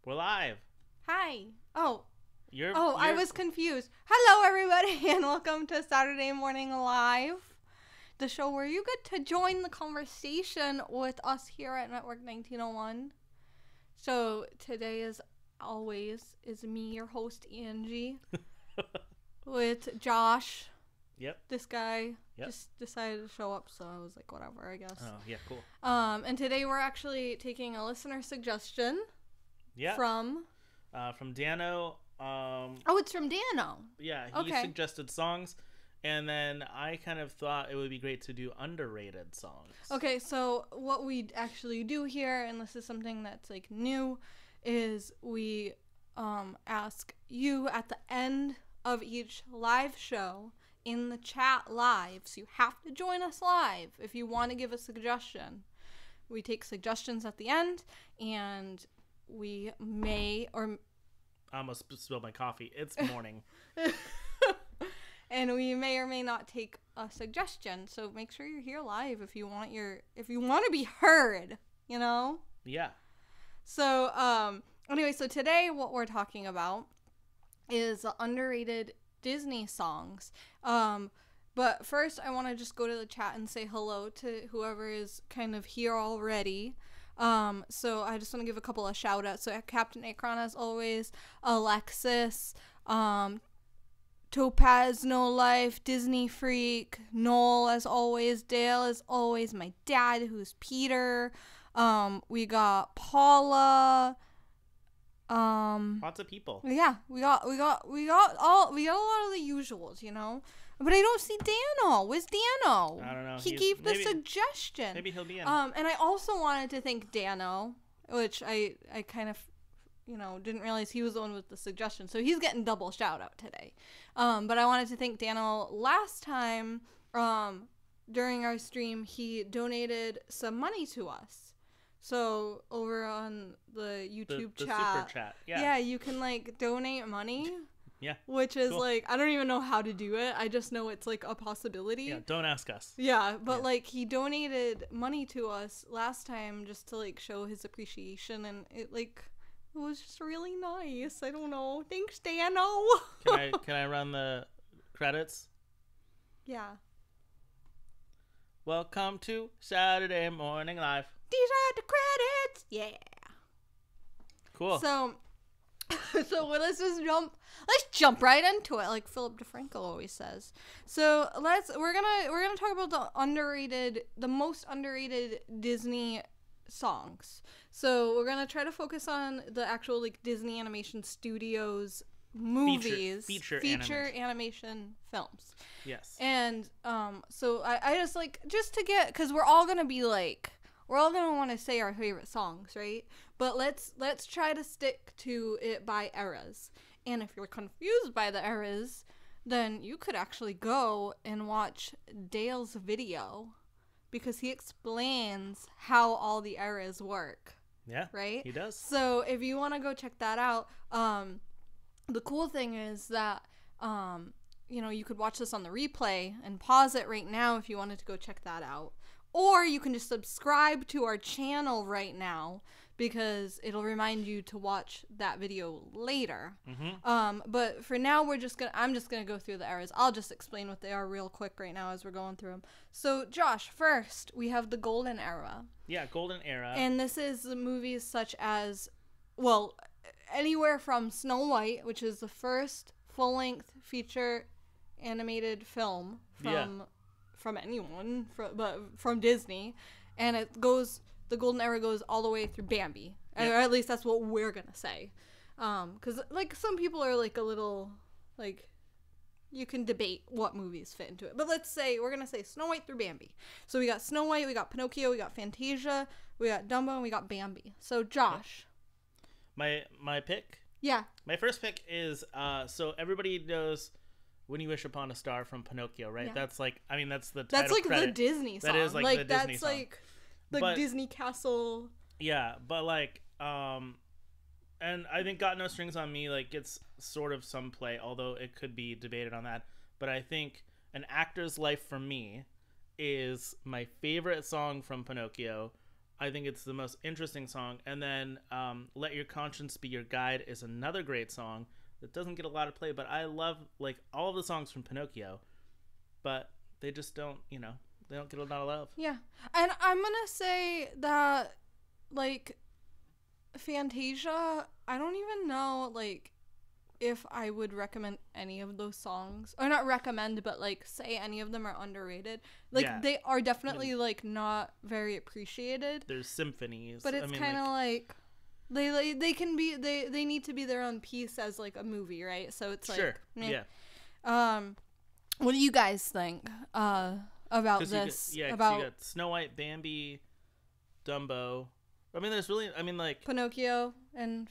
We're live. Hi. Oh, You're I was confused. Hello, everybody, and welcome to Saturday Morning Live, the show where you get to join the conversation with us here at Network 1901. So today, as always, is me, your host, Angie, with Josh. Yep. This guy just decided to show up, so I was like, whatever, I guess. Oh, yeah, cool. And today we're actually taking a listener suggestion. Yeah. From Dano. Oh, it's from Dano. Yeah, he suggested songs, and then I kind of thought it would be great to do underrated songs. Okay, so what we actually do here, and this is something that's like new, is we ask you at the end of each live show in the chat live, so you have to join us live if you want to give a suggestion. We take suggestions at the end, and we may or I almost spilled my coffee. It's morning. and we may or may not take a suggestion. So make sure you're here live if you want to be heard, you know? Yeah. So anyway, so today what we're talking about is underrated Disney songs. But first I want to just go to the chat and say hello to whoever is kind of here already. So I just want to give a couple of shout outs. So Captain Akron, as always, Alexis, Topaz, No Life, Disney Freak, Noel, as always, Dale, as always, my dad, who's Peter, we got Paula, lots of people. Yeah, we got a lot of the usuals, you know. But I don't see Dano. Where's Dano? I don't know. He gave the suggestion. Maybe he'll be in. And I also wanted to thank Dano, which I kind of, didn't realize he was the one with the suggestion. So he's getting double shout out today. But I wanted to thank Dano. Last time, during our stream, he donated some money to us. So over on the YouTube the chat. super chat. Yeah. Yeah, you can donate money. Yeah. Which is cool. I don't even know how to do it. I just know it's a possibility. Yeah, don't ask us. Yeah, but he donated money to us last time just to show his appreciation, and it was just really nice. I don't know. Thanks, Dano. Can I run the credits? Yeah. Welcome to Saturday Morning Live. These are the credits. Yeah. Cool. So let's jump right into it, like Philip DeFranco always says. So we're gonna talk about the most underrated Disney songs. So we're gonna try to focus on the actual Disney Animation Studios movies, feature animation films. Yes. And so I just to get, because we're all gonna want to say our favorite songs, right? But let's try to stick to it by eras. And if you're confused by the eras, then you could actually go and watch Dale's video, because he explains how all the eras work. Yeah. Right? He does. So if you want to go check that out, the cool thing is that you could watch this on the replay and pause it right now if you wanted to go check that out. Or you can just subscribe to our channel right now, because it'll remind you to watch that video later. Mm-hmm. But for now, I'm just gonna go through the eras. I'll just explain what they are real quick right now as we're going through them. So, Josh, first we have the Golden Era. Yeah, Golden Era. And this is the movies such as, anywhere from Snow White, which is the first full-length feature animated film from anyone, but from Disney, and the Golden Era goes all the way through Bambi, or at least that's what we're gonna say, because some people are a little you can debate what movies fit into it, but let's say we're gonna say Snow White through Bambi. So we got Snow White, we got Pinocchio, we got Fantasia, we got Dumbo, and we got Bambi. So Josh, my pick. Yeah. My first pick is so everybody knows When You Wish Upon a Star from Pinocchio, right? Yeah. That's the title That's credit. The Disney song. That is the Disney song. That's the Disney castle. Yeah, but and I think Got No Strings on Me gets sort of some play, although it could be debated on that. But I think An Actor's Life for me is my favorite song from Pinocchio. I think it's the most interesting song. And then Let Your Conscience Be Your Guide is another great song that doesn't get a lot of play, but I love like all of the songs from Pinocchio, but they just don't, you know, they don't get a lot of love. Yeah. And I'm going to say that like Fantasia, I don't even know like if I would recommend any of those songs, or not recommend, but like say any of them are underrated. Like they are definitely like not very appreciated. There's symphonies, but it's kind of like they can be they need to be their own piece as like a movie, right? So it's like yeah. What do you guys think about this? You got Snow White, Bambi, Dumbo. I mean, there's really, I mean, like Pinocchio and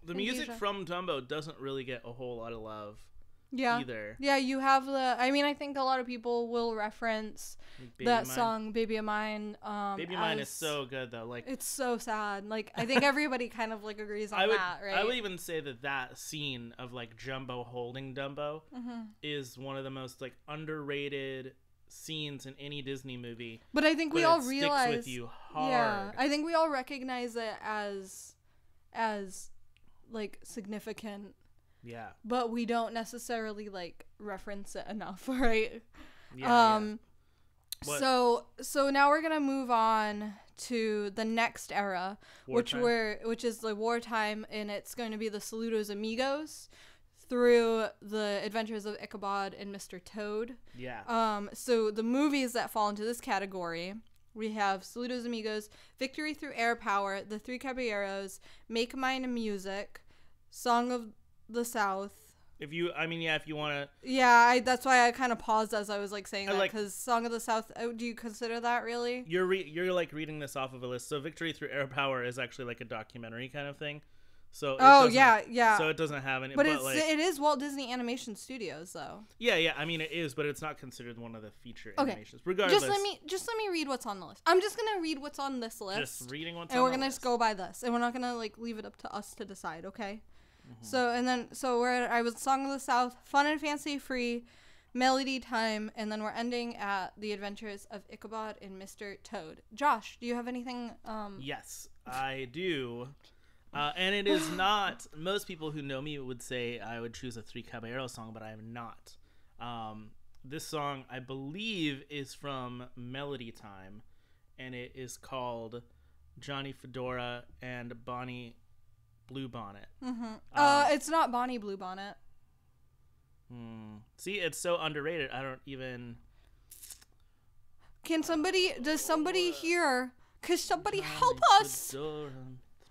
the music from Dumbo doesn't really get a whole lot of love either. Yeah, you have I mean, I think a lot of people will reference that song, Baby of Mine. Baby of Mine is so good, though. Like, it's so sad. Like, I think everybody kind of, like, agrees on that, right? I would even say that scene of, like, Jumbo holding Dumbo is one of the most, like, underrated scenes in any Disney movie. But I think we all realize... sticks with you hard. Yeah, I think we all recognize it as like significant, but we don't necessarily like reference it enough, right? So now we're gonna move on to the next era, which is the wartime, and it's going to be the Saludos Amigos through the adventures of Ichabod and Mr. Toad. So the movies that fall into this category, we have Saludos Amigos, Victory Through Air Power, The Three Caballeros, Make Mine Music, Song of the South. If you want to... Yeah, that's why I kind of paused as I was, like, saying that, because Song of the South, do you consider that, really? You're like, reading this off of a list. So Victory Through Air Power is actually, like, a documentary kind of thing. So yeah. So it doesn't have any... But it is Walt Disney Animation Studios, though. Yeah, I mean, it is, but it's not considered one of the feature animations. Regardless... Just let me read what's on the list. I'm just going to read what's on this list. Just reading what's on the list. And we're going to just go by this. And we're not going to, like, leave it up to us to decide, okay? So I was Song of the South, Fun and Fancy Free, Melody Time, and then we're ending at The Adventures of Ichabod and Mr. Toad. Josh, do you have anything? Yes, I do. And it is not, most people who know me would say I would choose a Three Caballeros song, but I am not. This song, I believe, is from Melody Time, and it is called Johnny Fedora and Bonnie Bluebonnet. It's not Bonnie Bluebonnet. See, it's so underrated. I don't even... Does somebody here, could somebody help us?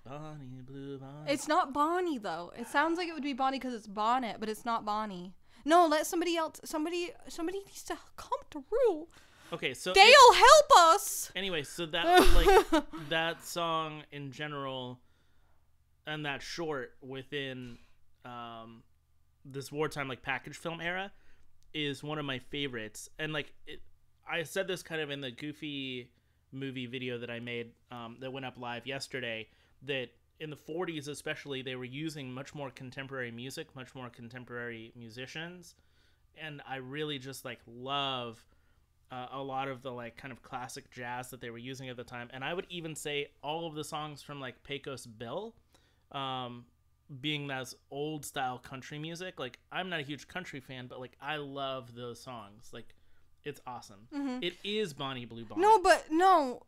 Bonnie Bluebonnet. It's not Bonnie, though. It sounds like it would be Bonnie because it's Bonnet, but it's not Bonnie. No, let somebody else. Somebody needs to come through. Okay, so Dale, help us. Anyway, so that that song in general, and that short within this wartime like package film era, is one of my favorites. And like I said this kind of in the Goofy movie video that I made that went up live yesterday, that in the 40s especially, they were using much more contemporary music, much more contemporary musicians, and I really just like love a lot of the like kind of classic jazz that they were using at the time. And I would even say all of the songs from like Pecos Bill, being that old style country music. Like, I'm not a huge country fan, but like I love those songs. Like, it's awesome. It is Bonnie Bluebonnet. No.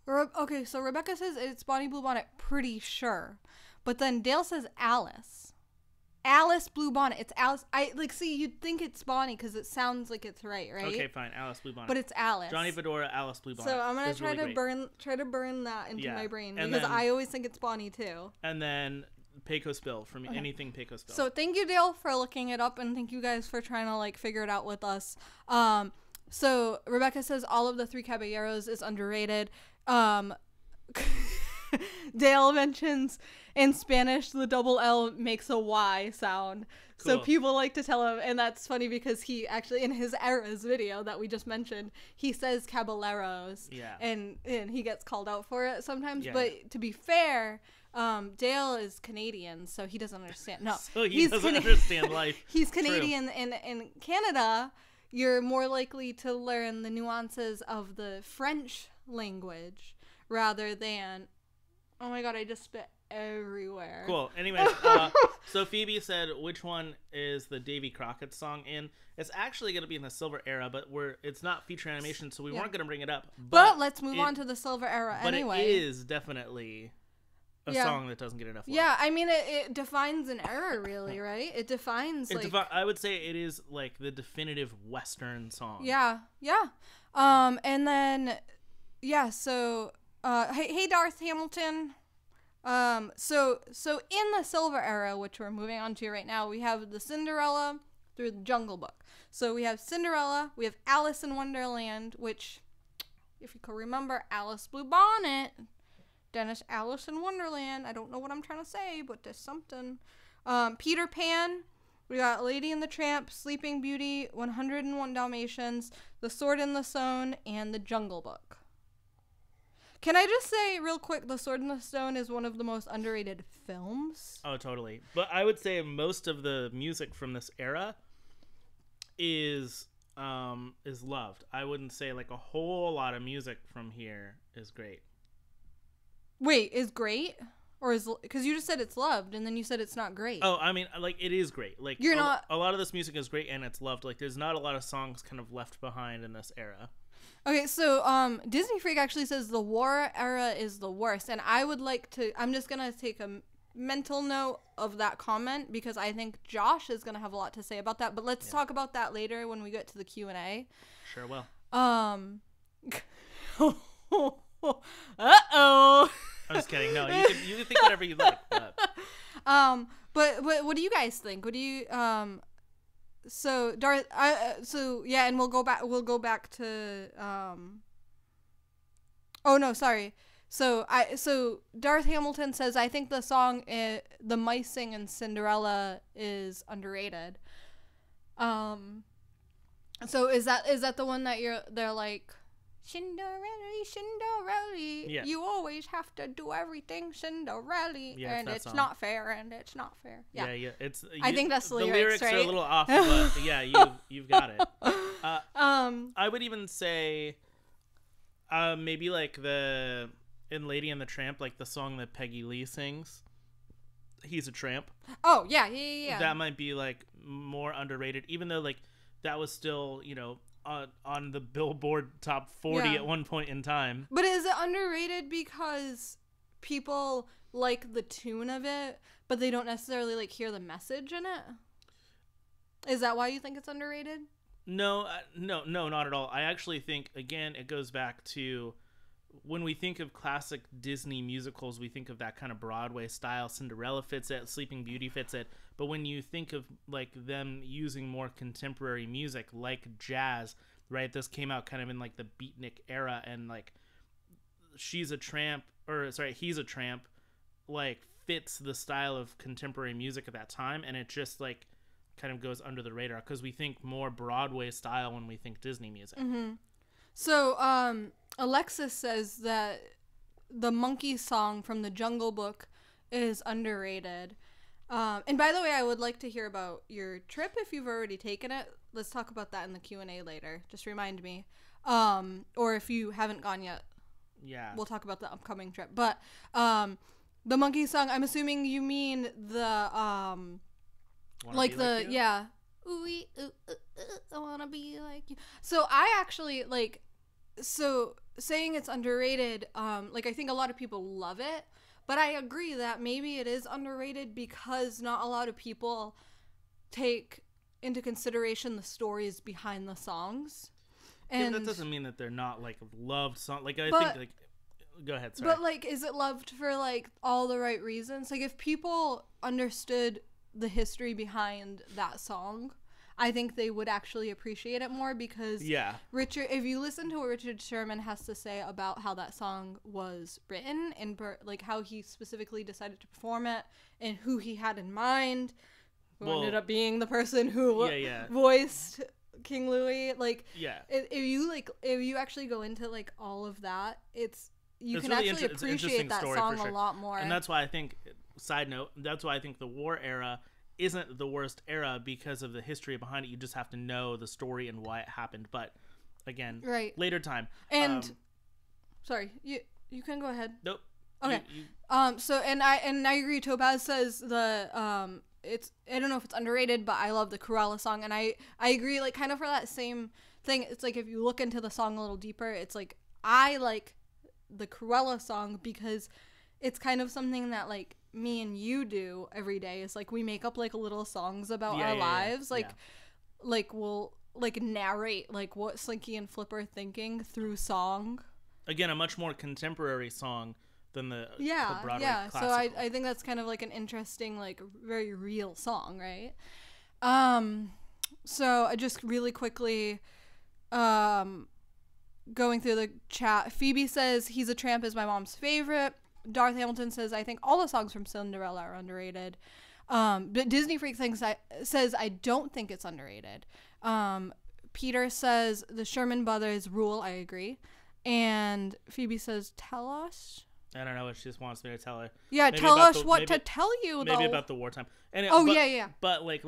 Okay, so Rebecca says it's Bonnie Bluebonnet, pretty sure. But then Dale says Alice Bluebonnet. It's Alice. See, you'd think it's Bonnie because it sounds like it's right? Okay, fine. Alice Bluebonnet. But it's Alice. Johnny Fedora, Alice Bluebonnet. So I'm going to try to burn that into my brain, because I always think it's Bonnie too. And then Pecos Bill, from anything Pecos Bill. So thank you, Dale, for looking it up, and thank you guys for trying to like figure it out with us. So Rebecca says all of the Three Caballeros is underrated. Dale mentions in Spanish the double L makes a Y sound. Cool. So people like to tell him, and that's funny because he actually, in his Eras video that we just mentioned, he says caballeros. Yeah. And he gets called out for it sometimes. Yeah. But to be fair, Dale is Canadian, so he doesn't understand. No. So he doesn't understand life. He's Canadian. In Canada, you're more likely to learn the nuances of the French language rather than, oh my god, I just spit everywhere. Cool. Anyways, so Phoebe said, which one is the Davy Crockett song in? It's actually going to be in the Silver Era, but it's not feature animation, so we weren't going to bring it up. But let's move on to the Silver Era anyway. But it is definitely a song that doesn't get enough love. Yeah, I mean, it defines an era, really, right? It defines, I would say it is, like, the definitive Western song. Yeah. And then, so, hey, Darth Hamilton. So in the Silver Era, which we're moving on to right now, we have the Cinderella through the Jungle Book. So we have Cinderella, we have Alice in Wonderland, which, if you can remember, Alice Blue Bonnet, Dennis Alice in Wonderland. I don't know what I'm trying to say, but there's something. Peter Pan, we got Lady and the Tramp, Sleeping Beauty, 101 Dalmatians, The Sword in the Stone, and the Jungle Book. Can I just say real quick, The Sword in the Stone is one of the most underrated films. Oh, totally. But I would say most of the music from this era is loved. I wouldn't say like a whole lot of music from here is great. Wait, is great? Or is, because you just said it's loved and then you said it's not great. Oh, I mean, like, it is great. Like, a lot of this music is great and it's loved. Like, there's not a lot of songs kind of left behind in this era. Okay, so Disney Freak actually says the war era is the worst, and I would like to, I'm just going to take a mental note of that comment because I think Josh is going to have a lot to say about that, but let's talk about that later when we get to the Q&A. Sure will. Uh-oh. I'm just kidding. No, you can think whatever you like. But what do you guys think? What do you, So Darth, and we'll go back to oh no, sorry. So Darth Hamilton says, I think the song The Mice Sing in Cinderella is underrated. So is that the one that they're like, Cinderella, yeah. You always have to do everything Cinderella, and it's song. Not fair, and it's not fair. Yeah. I think that's the lyrics, right? are a little off, but yeah, you've got it. I would even say, maybe like in Lady and the Tramp, like the song that Peggy Lee sings. He's a Tramp. Oh yeah. That might be like more underrated, even though like that was still, on the Billboard Top 40 at one point in time. But is it underrated because people like the tune of it, but they don't necessarily like hear the message in it? Is that why you think it's underrated? No, not at all. I actually think, again, it goes back to when we think of classic Disney musicals, we think of that kind of Broadway style. Cinderella fits it, Sleeping Beauty fits it. But when you think of like them using more contemporary music like jazz, right? This came out kind of in like the beatnik era, and like He's a Tramp, like fits the style of contemporary music at that time, and it just like kind of goes under the radar because we think more Broadway style when we think Disney music. Mm-hmm. So Alexis says that the monkey song from the Jungle Book is underrated. And by the way, I would like to hear about your trip if you've already taken it. Let's talk about that in the Q&A later. Just remind me. Or if you haven't gone yet. Yeah. We'll talk about the upcoming trip. But the monkey song, I'm assuming you mean the yeah. Ooh, I wanna be like you. So I actually saying it's underrated, I think a lot of people love it, but I agree that maybe it is underrated because not a lot of people take into consideration the stories behind the songs. And that doesn't mean that they're not like loved songs. Like think go ahead, sorry. But like, is it loved for like all the right reasons? Like if people understood the history behind that song, I think they would actually appreciate it more because if you listen to what Richard Sherman has to say about how that song was written and like how he specifically decided to perform it and who he had in mind, who ended up being the person who voiced King Louis, if you actually go into like all of that, you can really actually appreciate that song a lot more. And that's why I think, side note, that's why I think the war era isn't the worst era because of the history behind it. You just have to know the story and why it happened. But again, later time. And sorry, You can go ahead. Nope. Okay. So and I agree. Topaz says it's, I don't know if it's underrated, but I love the Cruella song, and I agree. Like, kind of for that same thing. It's like if you look into the song a little deeper, it's like I like the Cruella song because it's kind of something that like me and you do every day. It's like we make up like little songs about our lives. Like we'll like narrate like what Slinky and Flip are thinking through song. Again, a much more contemporary song than the Broadway classical. So I think that's kind of like an interesting, like very real song, right? So I just really quickly going through the chat. Phoebe says He's a Tramp is my mom's favorite. Darth Hamilton says I think all the songs from Cinderella are underrated. But Disney Freak says I don't think it's underrated. Peter says the Sherman Brothers rule. I agree. And Phoebe says tell us. I don't know what she just wants me to tell her. Yeah, maybe tell us what to tell you, though. Maybe about the wartime. And yeah. But, like,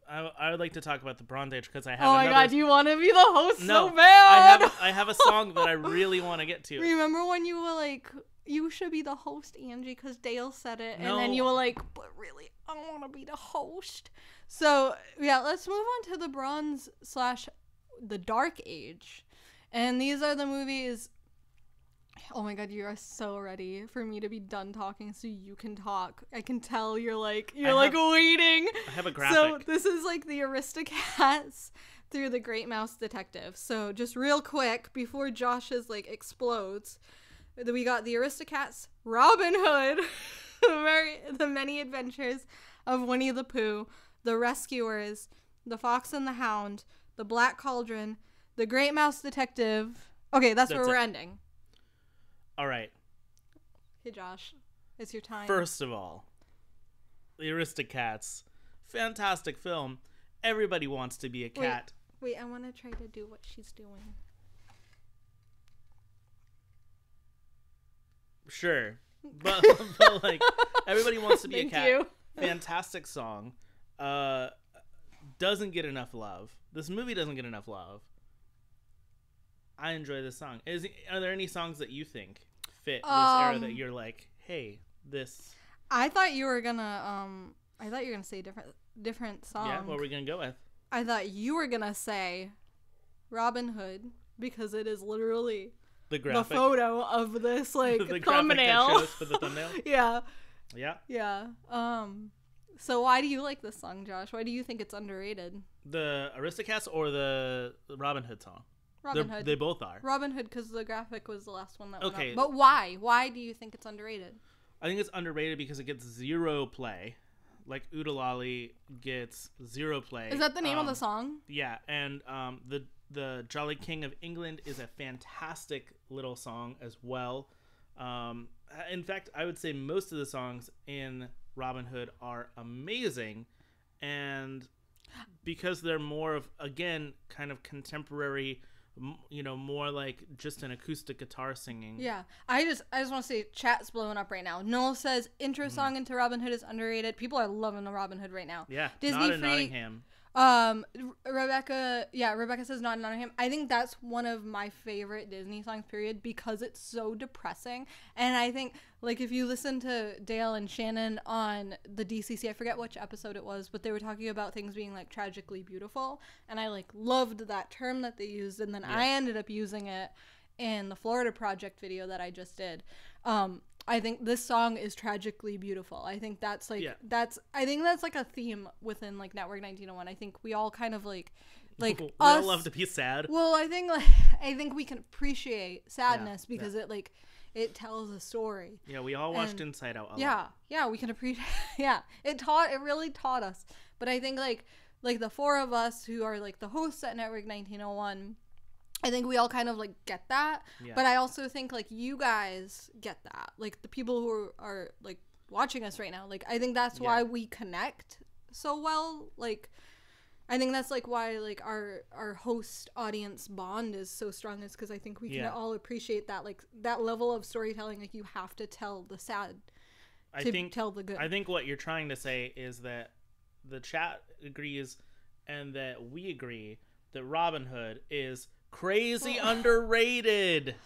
I would like to talk about the Bronze Age because I have Oh, my God, you want to be the host so bad? I have a song that I really want to get to. Remember when you were like, you should be the host, Angie, because Dale said it. No. And then you were like, but really, I want to be the host. So, yeah, let's move on to the Bronze / the Dark Age. And these are the movies... Oh my God, you are so ready for me to be done talking so you can talk. I can tell you're waiting. I have a graphic. So this is like the Aristocats through the Great Mouse Detective. So just real quick before Josh's like explodes, we got the Aristocats, Robin Hood, the Many Adventures of Winnie the Pooh, the Rescuers, the Fox and the Hound, the Black Cauldron, the Great Mouse Detective. Okay, that's where we're ending. All right. Hey, Josh. It's your time. First of all, The Aristocats. Fantastic film. Everybody wants to be a cat. Wait, I want to try to do what she's doing. Sure. But like, everybody wants to be a cat. You. Fantastic song. Doesn't get enough love. This movie doesn't get enough love. I enjoy this song. Are there any songs that you think fit this era that you're like, hey, this? I thought you were gonna say different songs. Yeah, what were we gonna go with? I thought you were gonna say Robin Hood because it is literally the photo of this like the thumbnail. Graphic that shows for the thumbnail. Yeah. Yeah. Yeah. So why do you like this song, Josh? Why do you think it's underrated? The Aristocats or the Robin Hood song? Robin Hood. They both are. Robin Hood because the graphic was the last one that went up. Okay. But why? Why do you think it's underrated? I think it's underrated because it gets zero play. Like Oodalali gets zero play. Is that the name of the song? Yeah, and the Jolly King of England is a fantastic little song as well. In fact, I would say most of the songs in Robin Hood are amazing, and because they're more of, again, kind of contemporary, you know, more like just an acoustic guitar singing. Yeah. I just want to say chat's blowing up right now. Noel says intro song into Robin Hood is underrated. People are loving the Robin Hood right now. Yeah. Disney not in Nottingham. Rebecca says Not in Nottingham. I think that's one of my favorite Disney songs, period, because it's so depressing. And I think, like, if you listen to Dale and Shannon on the DCC, I forget which episode it was, but they were talking about things being, like, tragically beautiful. And I, like, loved that term that they used. And then I ended up using it in the Florida Project video that I just did. I think this song is tragically beautiful. I think that's like I think that's like a theme within like Network 1901. I think we all kind of like we all love to be sad. Well, I think we can appreciate sadness because it tells a story. Yeah, we all watched Inside Out a lot. Yeah, we can appreciate. Yeah, it really taught us. But I think like the four of us who are like the hosts at Network 1901, I think we all kind of like get that, but I also think like you guys get that, like the people who are like watching us right now. Like I think that's why we connect so well. Like I think that's like why like our host audience bond is so strong, is because I think we can all appreciate that, like that level of storytelling. Like you have to tell the sad to tell the good. I think what you're trying to say is that the chat agrees and that we agree that Robin Hood is crazy underrated.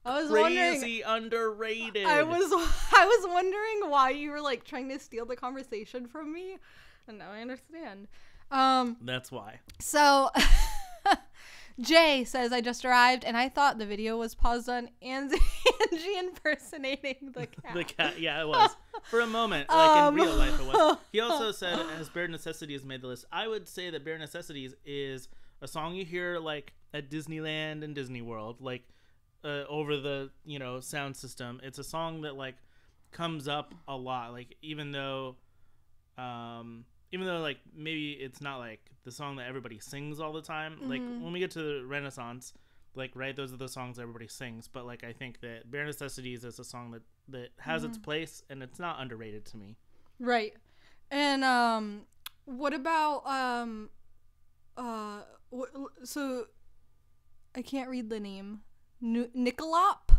I was Crazy underrated. I was wondering why you were like trying to steal the conversation from me, and now I understand. That's why. So Jay says, I just arrived and I thought the video was paused on Angie impersonating the cat. The cat, yeah, it was. For a moment, like in real life it was. He also said, as Bare Necessities made the list, I would say that Bare Necessities is a song you hear like at Disneyland and Disney World, like over the, sound system. It's a song that like comes up a lot, like even though like maybe it's not like the song that everybody sings all the time. Like when we get to the Renaissance, like, right, those are the songs everybody sings, but like I think that Bare Necessities is a song that has its place, and it's not underrated to me. Right. And what about so I can't read the name. Nicolop?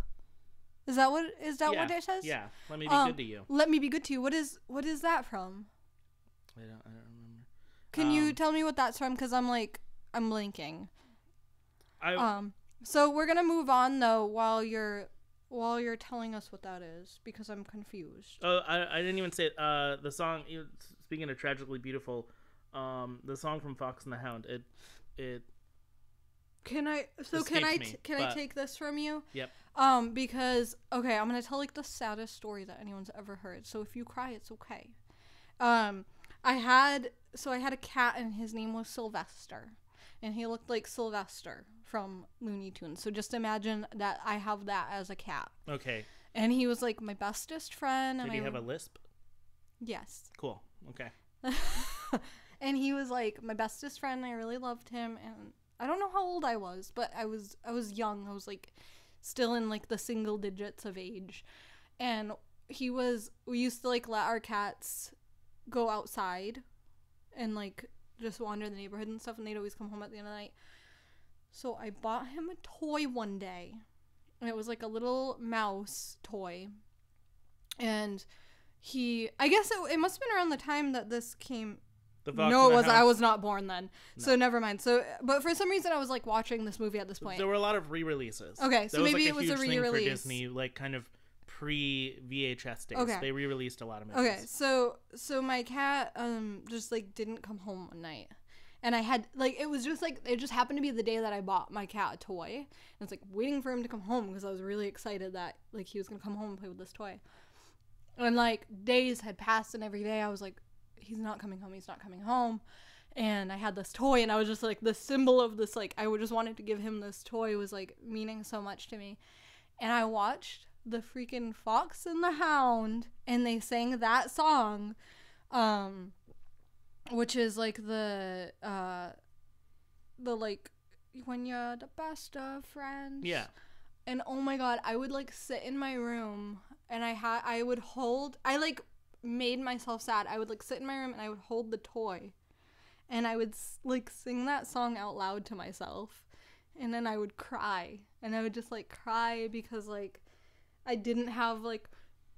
Is that what it says? Yeah. Let me be good to you. Let me be good to you. What is that from? I don't remember. Can you tell me what that's from? Because I'm blinking. So we're gonna move on though while you're telling us what that is, because I'm confused. Oh, I didn't even say it. The song. Speaking of Tragically Beautiful, the song from Fox and the Hound. It. Can I take this from you? Yep. Because okay, I'm gonna tell like the saddest story that anyone's ever heard. So if you cry, it's okay. I had a cat and his name was Sylvester, and he looked like Sylvester from Looney Tunes. So just imagine that I have that as a cat. Okay. And he was like my bestest friend. Did he have a lisp? Yes. Cool. Okay. And he was like my bestest friend. I really loved him, and I don't know how old I was, but I was young. I was like still in like the single digits of age, and we used to like let our cats go outside and like just wander the neighborhood and stuff, and they'd always come home at the end of the night. So I bought him a toy one day, and it was like a little mouse toy, and I guess it must have been around the time that this came. No, it was. I was not born then, so never mind. So, but for some reason, I was like watching this movie at this point. There were a lot of re-releases. Okay, so maybe it was a re-release for Disney, like kind of pre-VHS days. Okay. They re-released a lot of movies. Okay, so my cat just like didn't come home one night, and I had like it just happened to be the day that I bought my cat a toy, and it's like waiting for him to come home because I was really excited that like he was gonna come home and play with this toy, and like days had passed, and every day I was like, he's not coming home, and I had this toy, and I was just like the symbol of this, like I would just wanted to give him this toy was like meaning so much to me, and I watched the freaking Fox and the Hound, and they sang that song, which is like the like when you're the best of friends. Yeah. And oh my god, I would like sit in my room, and I like made myself sad. I would like sit in my room and I would hold the toy, and I would like sing that song out loud to myself, and then I would cry, and I would just like cry because like I didn't have like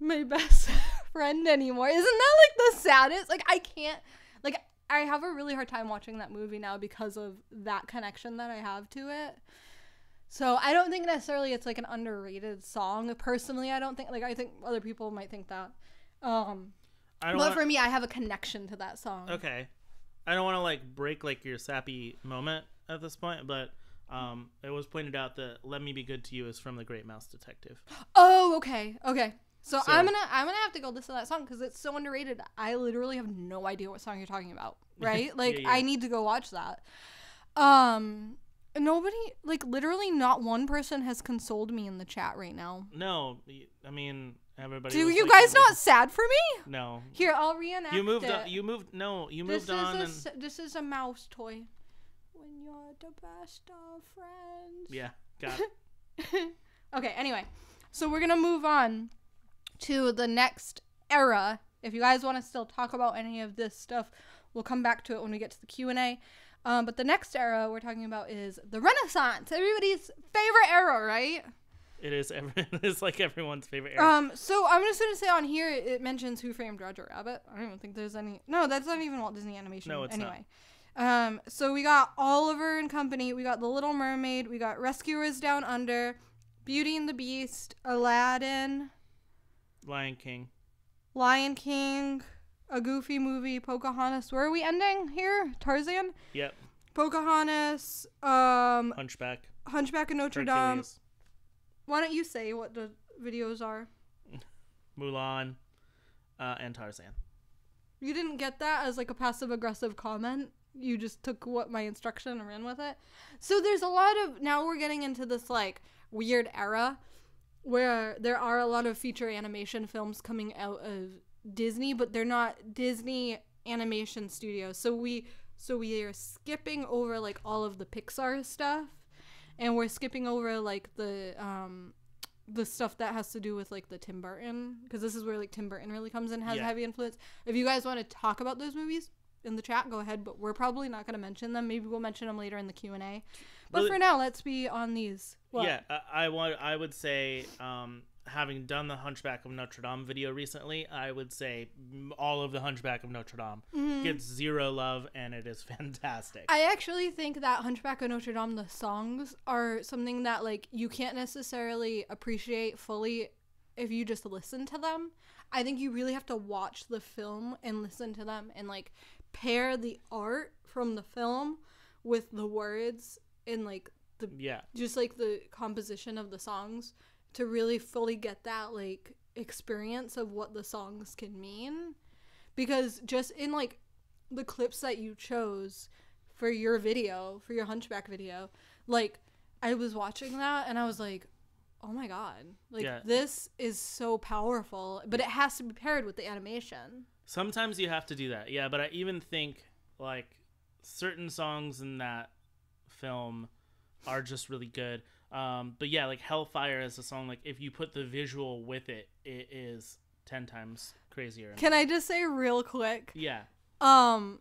my best friend anymore. Isn't that like the saddest? Like I can't, like I have a really hard time watching that movie now because of that connection that I have to it. So I don't think necessarily it's like an underrated song. Personally, I don't think, like I think other people might think that. But for me, I have a connection to that song. Okay. I don't want to like break like your sappy moment at this point, but it was pointed out that "Let Me Be Good to You" is from The Great Mouse Detective. Oh, okay. So I'm gonna have to go listen to that song because it's so underrated. I literally have no idea what song you're talking about. Right? Like yeah. I need to go watch that. Nobody, like literally not one person has consoled me in the chat right now. No, I mean everybody. Do you guys not sad for me? No. Here, I'll reenact You moved it. on. You moved on. This is a mouse toy. When you're the best of friends. Yeah, got it. Okay, anyway. So we're going to move on to the next era. If you guys want to still talk about any of this stuff, we'll come back to it when we get to the Q&A. But the next era we're talking about is the Renaissance. Everybody's favorite era, right? It is. It's like everyone's favorite era. So I'm just going to say on here, it mentions Who Framed Roger Rabbit. I don't even think there's any. No, that's not even Walt Disney Animation. No, it's anyway. not. So we got Oliver and Company. We got The Little Mermaid. We got Rescuers Down Under. Beauty and the Beast, Aladdin, Lion King, A Goofy Movie, Pocahontas. Where are we ending here? Tarzan? Yep. Pocahontas, Hunchback of Notre Dame. Hercules. Why don't you say what the videos are? Mulan, and Tarzan. You didn't get that as like a passive-aggressive comment. You just took what my instruction and ran with it. So there's a lot of, now we're getting into this like weird era where there are a lot of feature animation films coming out of Disney, but they're not Disney animation studios. So we are skipping over like all of the Pixar stuff, and we're skipping over like the stuff that has to do with like the Tim Burton, because this is where like Tim Burton really comes in, has heavy influence. If you guys want to talk about those movies in the chat, go ahead, but we're probably not going to mention them. Maybe we'll mention them later in the Q&A. But for now, let's be on these. What? Yeah, I would say, having done the Hunchback of Notre Dame video recently, I would say all of the Hunchback of Notre Dame gets zero love, and it is fantastic. I actually think that Hunchback of Notre Dame, the songs, are something that like you can't necessarily appreciate fully if you just listen to them. I think you really have to watch the film and listen to them and like pair the art from the film with the words and like the just like the composition of the songs to really fully get that like experience of what the songs can mean. Because just in like the clips that you chose for your video, for your Hunchback video, like I was watching that and I was like, oh my god, like this is so powerful, but it has to be paired with the animation. Sometimes you have to do that, but I even think like certain songs in that film are just really good. But yeah, like Hellfire is a song, like if you put the visual with it, it is 10 times crazier. Can I just say real quick? Yeah. So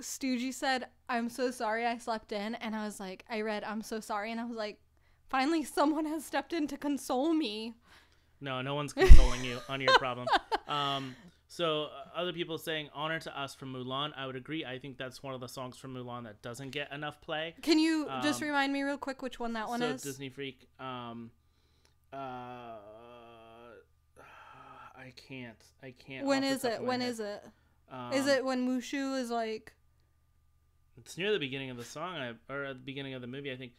Stoogie said, I'm so sorry I slept in, and I was like, I read I'm so sorry, and I was like, finally someone has stepped in to console me. No one's consoling you on your problem. So other people saying honor to us from Mulan. I would agree. I think that's one of the songs from Mulan that doesn't get enough play. Can you just remind me real quick which one that one is? So Disney Freak. I can't. When is it? Is it when Mushu is like? It's near the beginning of the song, or at the beginning of the movie, I think.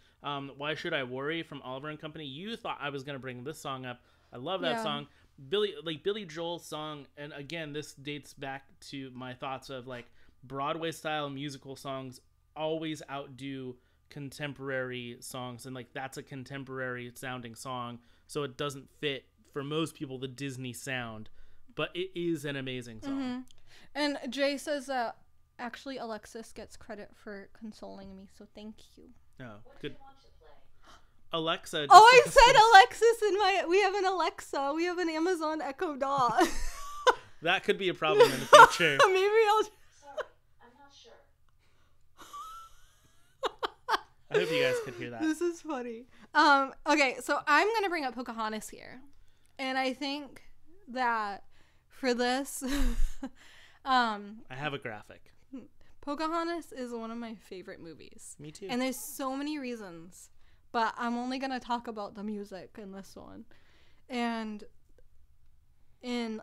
Why Should I Worry from Oliver and Company. You thought I was gonna bring this song up. I love that song. Billy Joel's song, and again, this dates back to my thoughts of like Broadway style musical songs always outdo contemporary songs, and like that's a contemporary sounding song, so it doesn't fit for most people the Disney sound, but it is an amazing song. Mm-hmm. And Jay says that actually Alexis gets credit for consoling me, so thank you. Oh, good. Alexa. I said Alexis we have an Alexa. We have an Amazon Echo Dot. That could be a problem in the future. Maybe I'll. Sorry, I'm not sure. I hope you guys could hear that. This is funny. Okay, so I'm gonna bring up Pocahontas here, and I think that for this, I have a graphic. Pocahontas is one of my favorite movies. Me too. And there's so many reasons. But I'm only going to talk about the music in this one.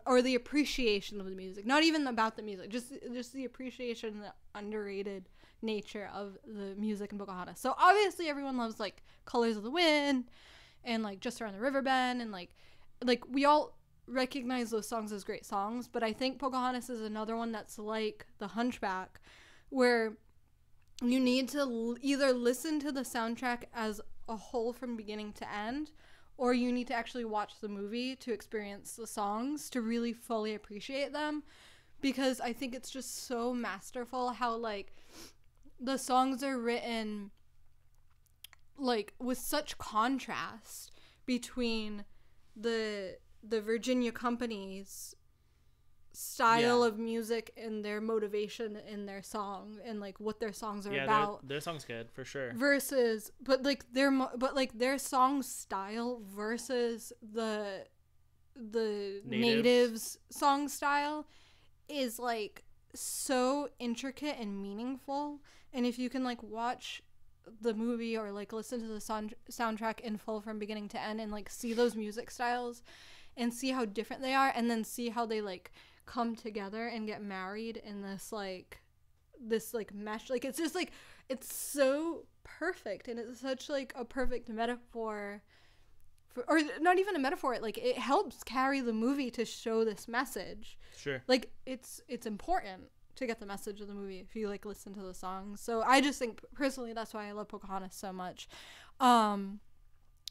Or the appreciation of the music. Not even about the music. Just the appreciation and the underrated nature of the music in Pocahontas. So obviously everyone loves like Colors of the Wind and like Just Around the River Bend. And like we all recognize those songs as great songs. But I think Pocahontas is another one that's like The Hunchback, where you need to either listen to the soundtrack as a whole from beginning to end, or you need to actually watch the movie to experience the songs to really fully appreciate them, because I think it's just so masterful how like the songs are written like with such contrast between the Virginia Company's style of music and their motivation in their song and like what their songs are about. Their song's good for sure. Versus, but their song style versus the natives song style is like so intricate and meaningful. And if you can like watch the movie or like listen to the soundtrack in full from beginning to end and like see those music styles and see how different they are, and then see how they like come together and get married in this like mesh. Like, it's just like, it's so perfect, and it's such like a perfect metaphor for, or not even a metaphor, it helps carry the movie to show this message. Sure. Like, it's important to get the message of the movie if you like listen to the songs. So I just think personally that's why I love Pocahontas so much.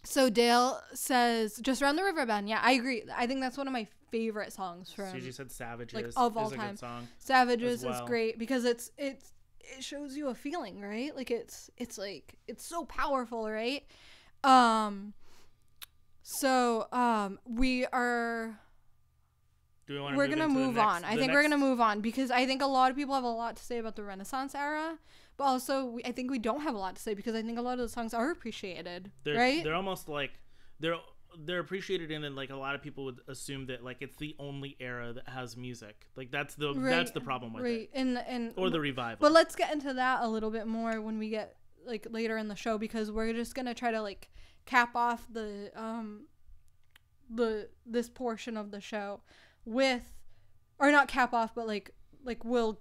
So Dale says, just around the river bend. Yeah, I agree. I think that's one of my favorite songs from, Gigi said Savages, like, of all is a time. good song. Savages well. is great because it shows you a feeling, right? Like, it's like, it's so powerful, right? We're gonna move on. I think we're gonna move on because I think a lot of people have a lot to say about the Renaissance era, but also I think we don't have a lot to say because I think a lot of the songs are appreciated, right? They're almost like they're appreciated, and then like a lot of people would assume that like it's the only era that has music. Like that's the problem with it. And or the revival. But let's get into that a little bit more when we get like later in the show, because we're just gonna try to like cap off this portion of the show with, or not cap off, but like we'll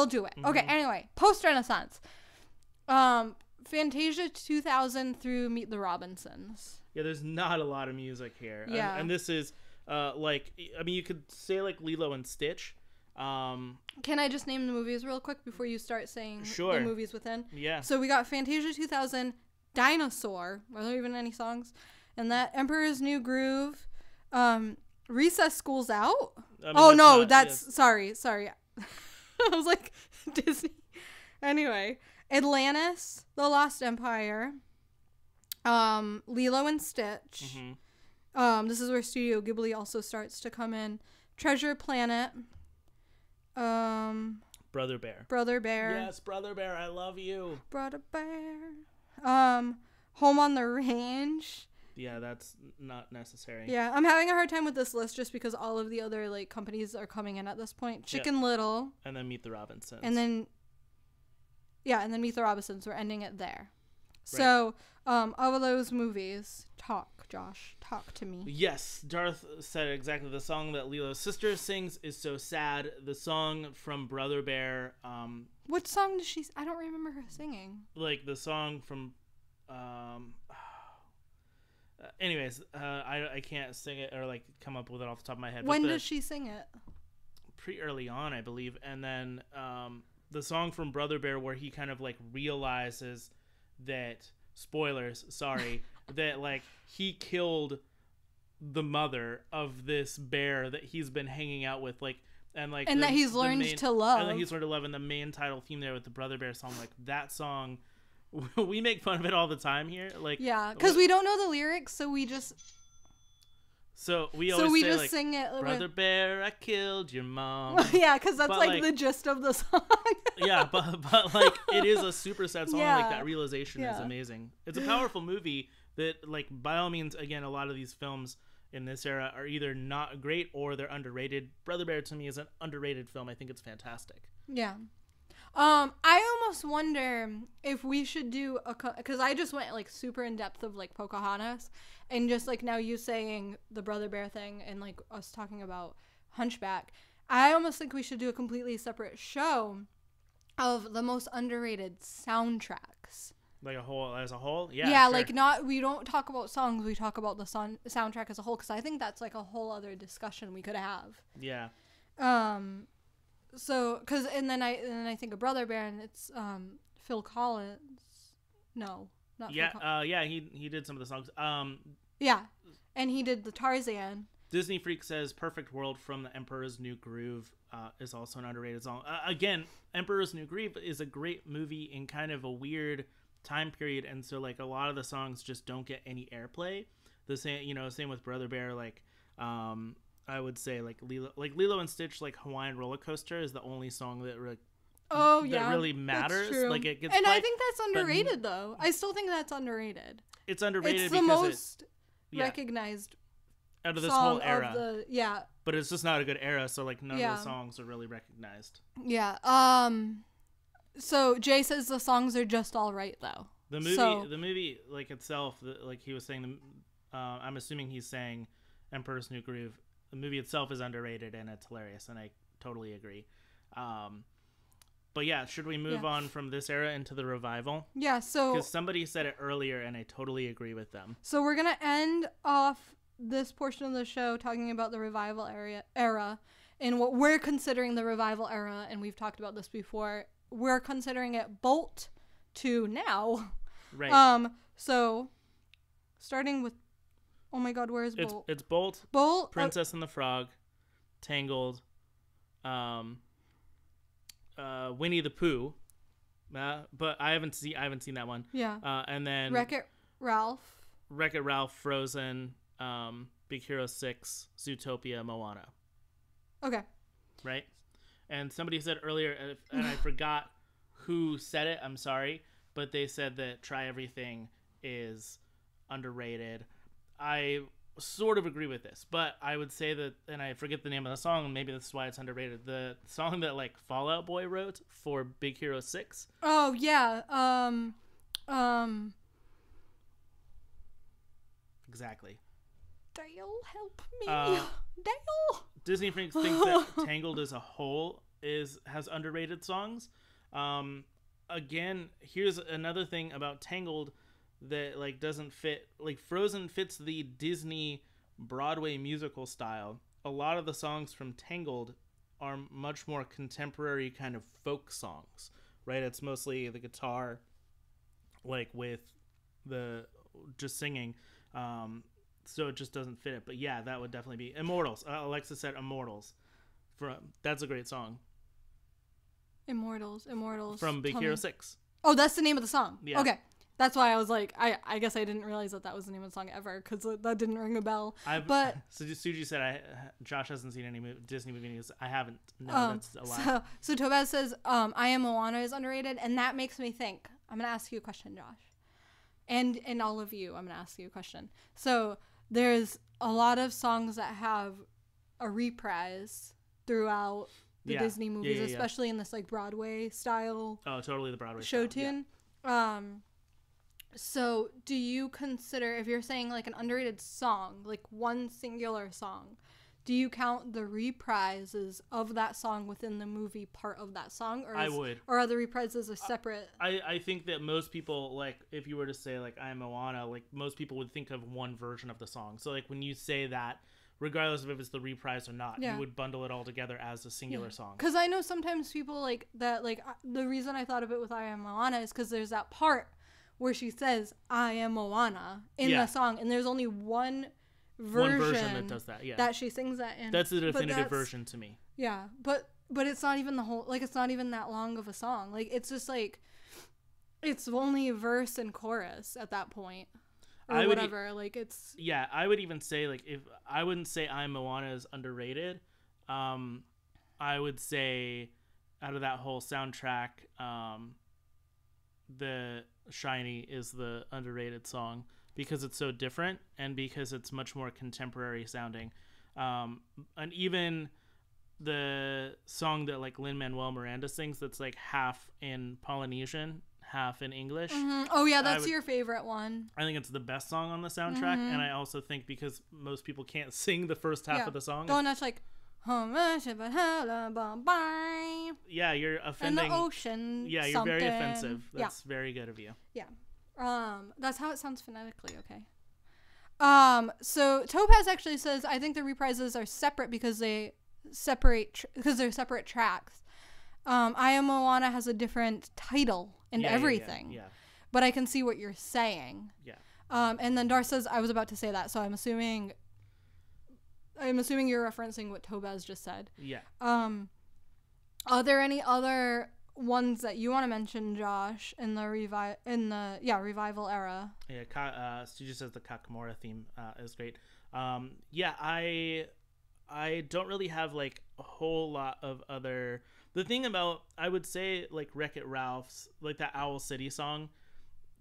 do it. Okay, anyway, post-Renaissance. Fantasia 2000 through Meet the Robinsons. Yeah, there's not a lot of music here. Yeah. And this is like, I mean, you could say like Lilo and Stitch. Can I just name the movies real quick before you start saying Sure. the movies within? Yeah. So we got Fantasia 2000, Dinosaur. Are there even any songs? And that, Emperor's New Groove, Recess School's Out. I mean, sorry. I was like, Disney. Anyway, Atlantis, The Lost Empire, Lilo and Stitch. This is where Studio Ghibli also starts to come in. Treasure Planet. Brother Bear. Yes, Brother Bear, I love you. Brother Bear. Home on the Range. Yeah, that's not necessary. Yeah, I'm having a hard time with this list just because all of the other like companies are coming in at this point. Chicken Little. And then Meet the Robinsons. And then Meet the Robinsons. We're ending it there. Right. So, of those movies, Josh, talk to me. Yes, Darth said exactly. The song that Lilo's sister sings is so sad. The song from Brother Bear. What song does she? I don't remember her singing. Like the song from. Anyways, I can't sing it or like come up with it off the top of my head. When does she sing it? Pretty early on, I believe. And then the song from Brother Bear where he kind of like realizes that, spoilers, sorry, that like he killed the mother of this bear that he's been hanging out with, like, and that he's learned to love. And that he's learned to love, and the main title theme there with the Brother Bear song, like that song. We make fun of it all the time here, like, yeah, because we don't know the lyrics, so we just always sing it. Brother Bear, I killed your mom. Yeah, because that's like the gist of the song. Yeah, but like it is a super sad song. Yeah. Like that realization is amazing. It's a powerful movie that, like, by all means, again, a lot of these films in this era are either not great or they're underrated. Brother Bear to me is an underrated film. I think it's fantastic. Yeah. I almost wonder if we should do because I just went like super in depth of like Pocahontas, and just like now you saying the Brother Bear thing and like us talking about Hunchback, I almost think we should do a completely separate show of the most underrated soundtracks. Like as a whole? Yeah. Yeah, sure. like we don't talk about songs, we talk about the soundtrack as a whole, because I think that's like a whole other discussion we could have. Yeah. So, and then I think of Brother Bear, and it's Phil Collins. No, not Phil Collins. Yeah, he did some of the songs. Yeah, and he did the Tarzan. Disney Freak says Perfect World from the Emperor's New Groove is also an underrated song. Again, Emperor's New Groove is a great movie in kind of a weird time period, and so like a lot of the songs just don't get any airplay. The same with Brother Bear, like I would say like Lilo and Stitch, like Hawaiian Roller Coaster is the only song that really matters. That's true. Like it gets and I think that's underrated though. I still think that's underrated. It's underrated. It's the most recognized out of this whole era. But it's just not a good era, so like none of the songs are really recognized. Yeah. So Jay says the songs are just all right though. The movie like itself, like he was saying, I'm assuming he's saying Emperor's New Groove. The movie itself is underrated and it's hilarious, and I totally agree. But yeah, should we move on from this era into the revival? Yeah, so because somebody said it earlier, and I totally agree with them. So we're gonna end off this portion of the show talking about the revival era, and what we're considering the revival era, and we've talked about this before. We're considering it Bolt to now. Right. So starting with, oh my God, where is Bolt? It's Bolt, Princess and the Frog, Tangled, Winnie the Pooh, but I haven't seen that one. Yeah. And then Wreck-It Ralph, Frozen, Big Hero 6, Zootopia, Moana. Okay. Right. And somebody said earlier, and I forgot who said it. I'm sorry, but they said that Try Everything is underrated. I sort of agree with this, but I would say that, and I forget the name of the song, and maybe that's why it's underrated. The song that like Fall Out Boy wrote for Big Hero 6. Oh yeah. Exactly. Dale, help me. Dale. Disney thinks that Tangled as a whole has underrated songs. Again, here's another thing about Tangled that like doesn't fit. Like Frozen fits the Disney Broadway musical style. A lot of the songs from Tangled are much more contemporary kind of folk songs, right? It's mostly the guitar, like with the just singing. So it just doesn't fit it. But yeah, that would definitely be Immortals. Alexa said Immortals. That's a great song. Immortals. From Big Hero 6. Oh, that's the name of the song. Yeah. Okay. That's why I was like, I guess I didn't realize that was the name of the song ever, because that didn't ring a bell. But Suji said Josh hasn't seen any Disney movies. I haven't. No, that's a lie. So Topaz says, I Am Moana is underrated, and that makes me think. I'm going to ask you a question, Josh. And all of you, I'm going to ask you a question. So there's a lot of songs that have a reprise throughout the Disney movies, especially in this like Broadway style. Oh, totally the Broadway show style. tune. Yeah. So do you consider, if you're saying like an underrated song, like one singular song, do you count the reprises of that song within the movie part of that song? Or I would. Or are the reprises a separate? I think that most people, like, if you were to say, like, I Am Moana, like, most people would think of one version of the song. So, like, when you say that, regardless of if it's the reprise or not, you would bundle it all together as a singular song. Because I know sometimes people, like, that, like, the reason I thought of it with I Am Moana is because there's that part where she says, I am Moana in the song, and there's only one version that does that, that she sings that in. That's the definitive version to me. Yeah, but it's not even the whole, like, it's not even that long of a song. Like, it's just like, it's only verse and chorus at that point, or whatever. Like, it's I would even say, like, if I wouldn't say I Am Moana is underrated, I would say out of that whole soundtrack, the Shiny is the underrated song, because it's so different and because it's much more contemporary sounding. And even the song that like Lin-Manuel Miranda sings, that's like half in Polynesian, half in English. Mm-hmm. Oh yeah, that's your favorite one. I think it's the best song on the soundtrack. And I also think because most people can't sing the first half of the song. Don't that's like, yeah, you're offending. And the ocean. Yeah, you're very offensive. That's very good of you. Yeah. That's how it sounds phonetically, okay. So Topaz actually says, I think the reprises are separate because they because they're separate tracks. I Am Moana has a different title and everything. Yeah. But I can see what you're saying. Yeah. And then Dar says, I was about to say that, so I'm assuming you're referencing what Topaz just said. Yeah. Are there any other ones that you want to mention, Josh, in the revival era? Yeah, Stu just says the Kakamora theme is great. I don't really have like a whole lot of other. The thing about, I would say, like Wreck-It Ralph's, like that Owl City song,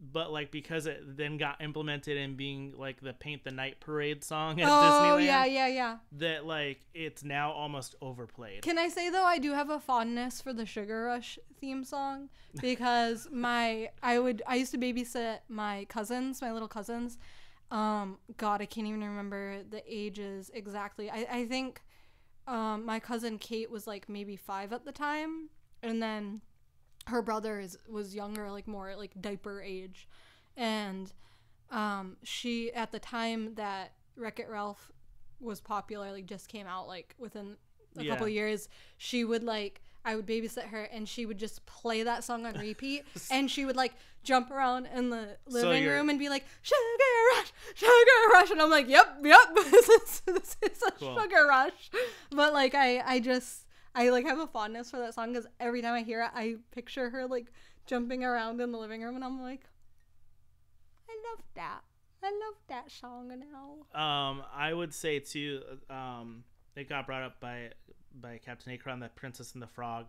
but like because it then got implemented in being like the Paint the Night Parade song at Oh, Disneyland, yeah. that like it's now almost overplayed. Can I say though, I do have a fondness for the Sugar Rush theme song because I used to babysit my little cousins. God, I can't even remember the ages exactly. I think my cousin Kate was like maybe 5 at the time, and then her brother was younger, like more like diaper age, and she, at the time that Wreck-It Ralph was popular, like just came out, like within a couple years, she would like, I would babysit her and she would just play that song on repeat and she would like jump around in the living room and be like, Sugar Rush, and I'm like, yep, this is a cool. Sugar Rush. But like I like have a fondness for that song because every time I hear it, I picture her like jumping around in the living room, and I'm like, I love that song now. I would say too, it got brought up by Captain Akron, the Princess and the Frog,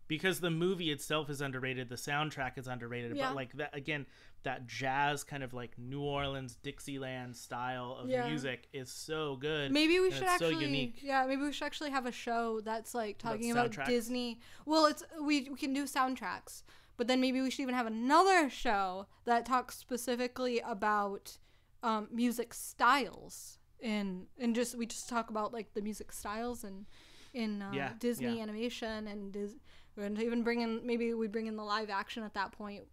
because the movie itself is underrated, the soundtrack is underrated, but like that again, that jazz kind of like New Orleans Dixieland style of music is so good. Maybe we should actually, so unique. Maybe we should actually have a show that's like talking about Disney. Well, we can do soundtracks, but then maybe we should even have another show that talks specifically about music styles and we just talk about like the music styles and in Disney animation, and we're going to even bring in the live action at that point,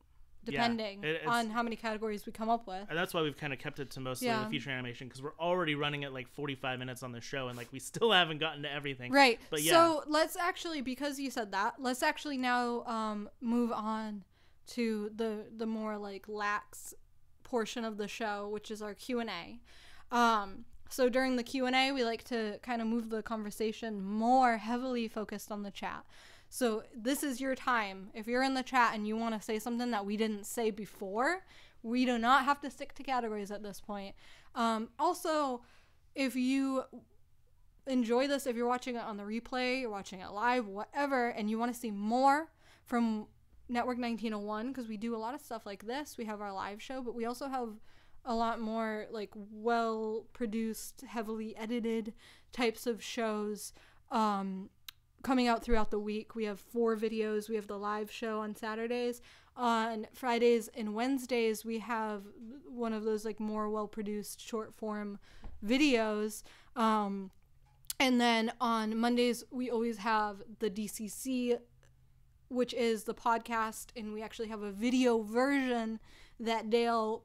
depending on how many categories we come up with. And that's why we've kind of kept it to mostly the feature animation, because we're already running at like 45 minutes on the show, and like we still haven't gotten to everything. Right. But so let's actually, because you said that, let's actually now move on to the more like lax portion of the show, which is our Q&A. So during the Q&A, we like to kind of move the conversation more heavily focused on the chat. So this is your time. If you're in the chat and you want to say something that we didn't say before, we do not have to stick to categories at this point. Also, if you enjoy this, if you're watching it on the replay, you're watching it live, whatever, and you want to see more from Network 1901, because we do a lot of stuff like this. We have our live show, but we also have a lot more like well-produced, heavily edited types of shows coming out throughout the week. We have 4 videos. We have the live show on Saturdays. On Fridays and Wednesdays, we have one of those like more well-produced short-form videos. And then on Mondays, we always have the DCC, which is the podcast, and we actually have a video version that Dale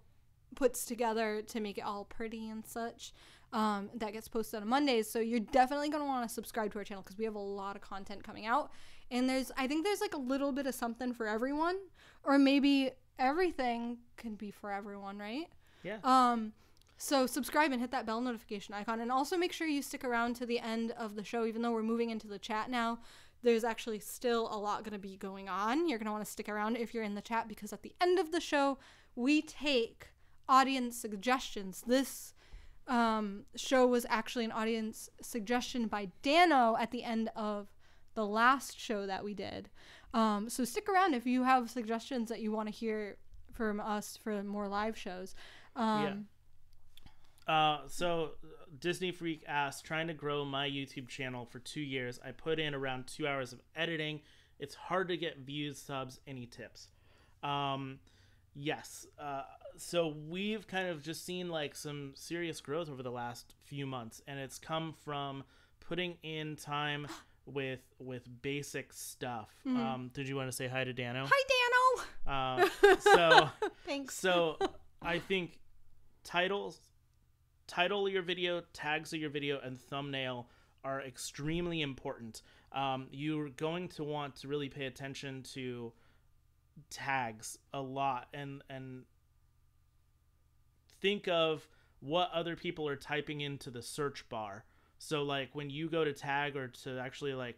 puts together to make it all pretty and such, that gets posted on Mondays. So you're definitely going to want to subscribe to our channel, because we have a lot of content coming out, and I think there's like a little bit of something for everyone, or maybe everything can be for everyone, right? Yeah. So subscribe and hit that bell notification icon, and also make sure you stick around to the end of the show. Even though we're moving into the chat now, there's actually still a lot going to be going on. You're going to want to stick around if you're in the chat, because at the end of the show, we take audience suggestions. This show was actually an audience suggestion by Dano at the end of the last show that we did. So stick around if you have suggestions that you want to hear from us for more live shows. So Disney Freak asked, trying to grow my YouTube channel for 2 years. I put in around 2 hours of editing. It's hard to get views, subs. Any tips? Yes. So we've kind of just seen like some serious growth over the last few months, and it's come from putting in time with basic stuff. Did you want to say hi to Dano? Hi, Dano. So Thanks. So I think title of your video, tags of your video, and thumbnail are extremely important. You're going to want to really pay attention to tags a lot, and think of what other people are typing into the search bar. So like when you go to tag or to actually like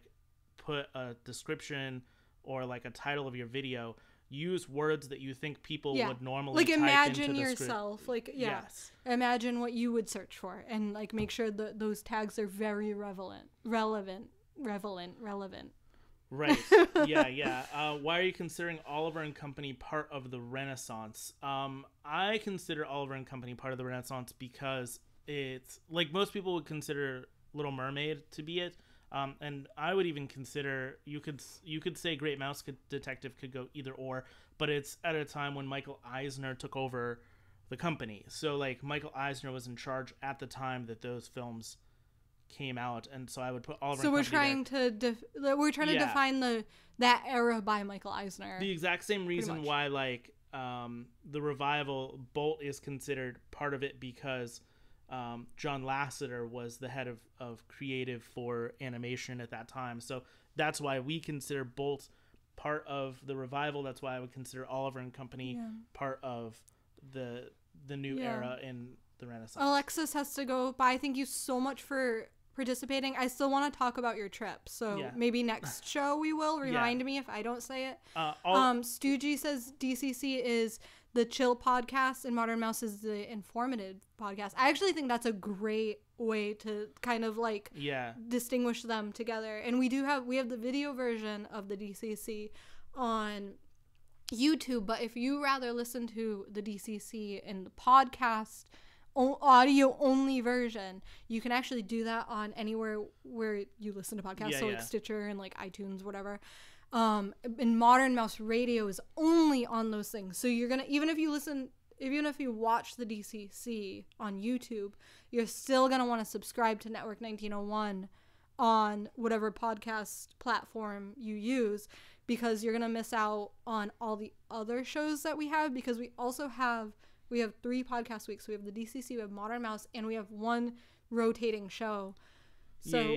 put a description or like a title of your video, use words that you think people would normally like type imagine into the yourself script. like Yes. Imagine what you would search for, and like make sure that those tags are very relevant. Right. Yeah. Why are you considering Oliver and Company part of the Renaissance? I consider Oliver and Company part of the Renaissance because it's like most people would consider Little Mermaid to be it. And I would even consider you could say Great Mouse Detective could go either or, but it's at a time when Michael Eisner took over the company. So like Michael Eisner was in charge at the time that those films came out, and so I would put Oliver. So and we're Company trying to define that era by Michael Eisner. The exact same reason why like the revival Bolt is considered part of it because John Lasseter was the head of creative for animation at that time. So that's why we consider Bolt part of the revival. That's why I would consider Oliver and Company part of the new era in the Renaissance. Alexis has to go. Bye. Thank you so much for participating. I still want to talk about your trip, so maybe next show we will. Remind me if I don't say it. Stoogie says DCC is the chill podcast and Modern Mouse is the informative podcast. I actually think that's a great way to kind of like distinguish them together. And we have the video version of the DCC on YouTube, but if you rather listen to the DCC in the podcast audio only version, you can actually do that on anywhere where you listen to podcasts, like Stitcher and like iTunes, whatever. And Modern Mouse Radio is only on those things, so you're gonna even if you watch the DCC on YouTube, you're still gonna want to subscribe to Network 1901 on whatever podcast platform you use, because you're gonna miss out on all the other shows that we have, because we have 3 podcast weeks. We have the DCC, we have Modern Mouse, and we have one rotating show. So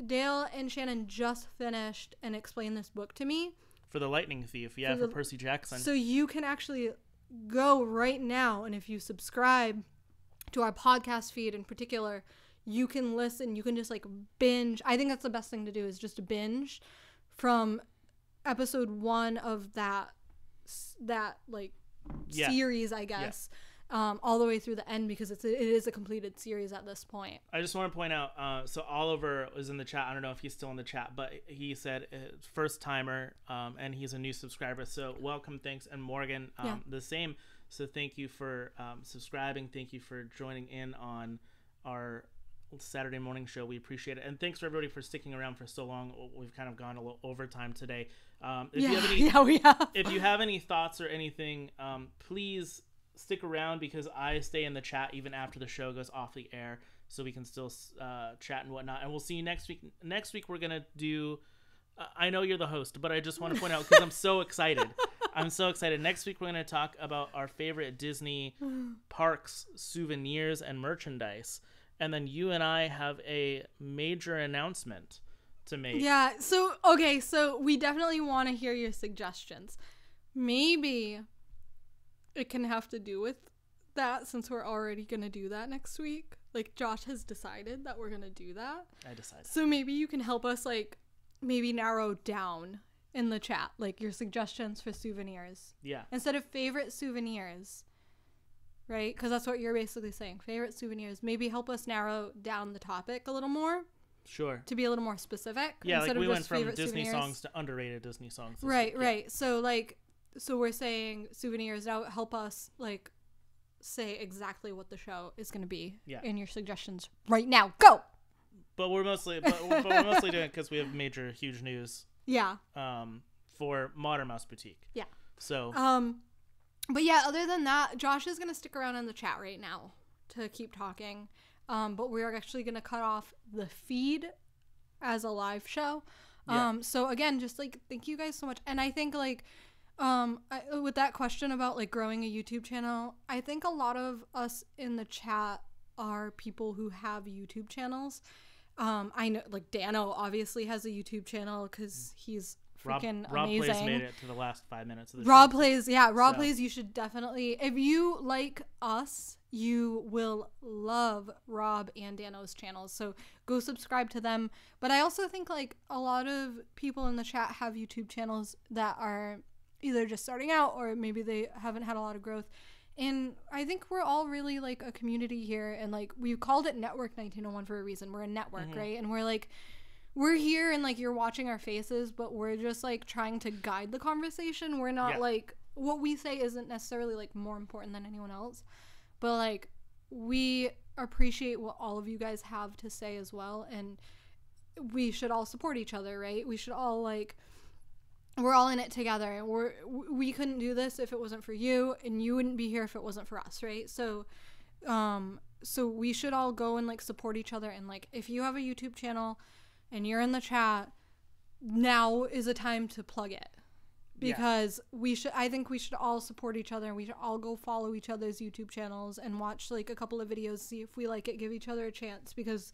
Dale and Shannon just finished and explained this book to me. For The Lightning Thief, for Percy Jackson. So you can actually go right now, and if you subscribe to our podcast feed in particular, you can listen, you can just like binge. I think that's the best thing to do, is just binge from episode 1 of that like series, I guess, all the way through the end, because it is a completed series at this point. I just want to point out, so Oliver was in the chat. I don't know if he's still in the chat, but he said first timer, and he's a new subscriber. So welcome, thanks, and Morgan, the same. So thank you for subscribing. Thank you for joining in on our Saturday morning show. We appreciate it, and thanks for everybody for sticking around for so long. We've kind of gone a little overtime today. We have. If you have any thoughts or anything, please stick around, because I stay in the chat even after the show goes off the air, so we can still chat and whatnot. And we'll see you next week. Next week we're gonna do. I know you're the host, but I just want to point out, because I'm so excited. Next week we're gonna talk about our favorite Disney parks souvenirs and merchandise. And then you and I have a major announcement to make. Yeah, so we definitely want to hear your suggestions. Maybe it can have to do with that, since we're already going to do that next week. Like, Josh has decided that we're going to do that. I decided. So maybe you can help us, like, maybe narrow down in the chat, like, your suggestions for souvenirs. Yeah. Instead of favorite souvenirs. Right? Because that's what you're basically saying. Favorite souvenirs. Maybe help us narrow down the topic a little more. Sure. To be a little more specific. Yeah, like we went from Disney songs to underrated Disney songs. Right, right. So we're saying souvenirs. Now help us, like, say exactly what the show is going to be in your suggestions right now. Go! But we're mostly doing it because we have huge news. Yeah. For Modern Mouse Boutique. Yeah. So. But yeah, other than that, Josh is going to stick around in the chat right now to keep talking. But we're actually going to cut off the feed as a live show. So again, just like, thank you guys so much. And I think like, with that question about like growing a YouTube channel, I think a lot of us in the chat are people who have YouTube channels. I know like Dano obviously has a YouTube channel because he's freaking Rob amazing. Plays made it to the last 5 minutes of the show. Rob Plays, you should definitely, if you like us, you will love Rob and Dano's channels. So go subscribe to them. But I also think like a lot of people in the chat have YouTube channels that are either just starting out or maybe they haven't had a lot of growth. And I think we're all really like a community here, and like we called it Network 1901 for a reason. We're a network, right? And we're like, we're here and like you're watching our faces, but we're just like trying to guide the conversation. We're not like, what we say isn't necessarily like more important than anyone else, but like we appreciate what all of you guys have to say as well, and we should all support each other, right? We should all like, we're all in it together, and we couldn't do this if it wasn't for you, and you wouldn't be here if it wasn't for us, right? So so we should all go and like support each other, and like if you have a YouTube channel and you're in the chat, now is a time to plug it, because I think we should all support each other, and we should all go follow each other's YouTube channels and watch like a couple of videos, see if we like it, give each other a chance, because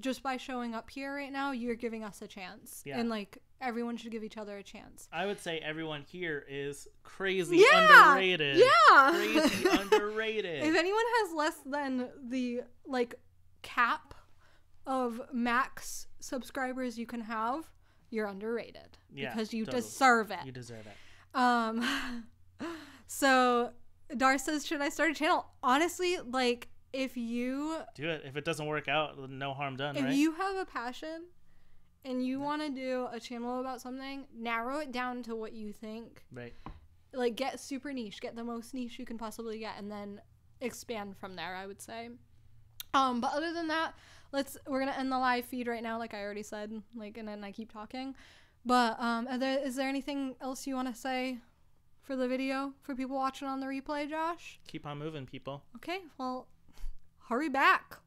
just by showing up here right now, you're giving us a chance. And like everyone should give each other a chance. I would say everyone here is crazy underrated. Crazy underrated. If anyone has less than the like cap of max subscribers you can have, you're underrated. Because you deserve it. You deserve it. So Dar says, should I start a channel? Honestly, like, if you do it, if it doesn't work out, no harm done, if right? you have a passion and you want to do a channel about something, narrow it down to what you think. Right. Like, get super niche, get the most niche you can possibly get, and then expand from there, I would say. But other than that, we're gonna end the live feed right now, like I already said, like, and then I keep talking. But is there anything else you want to say for the video, for people watching on the replay, Josh? Keep on moving, people. Okay, well, hurry back.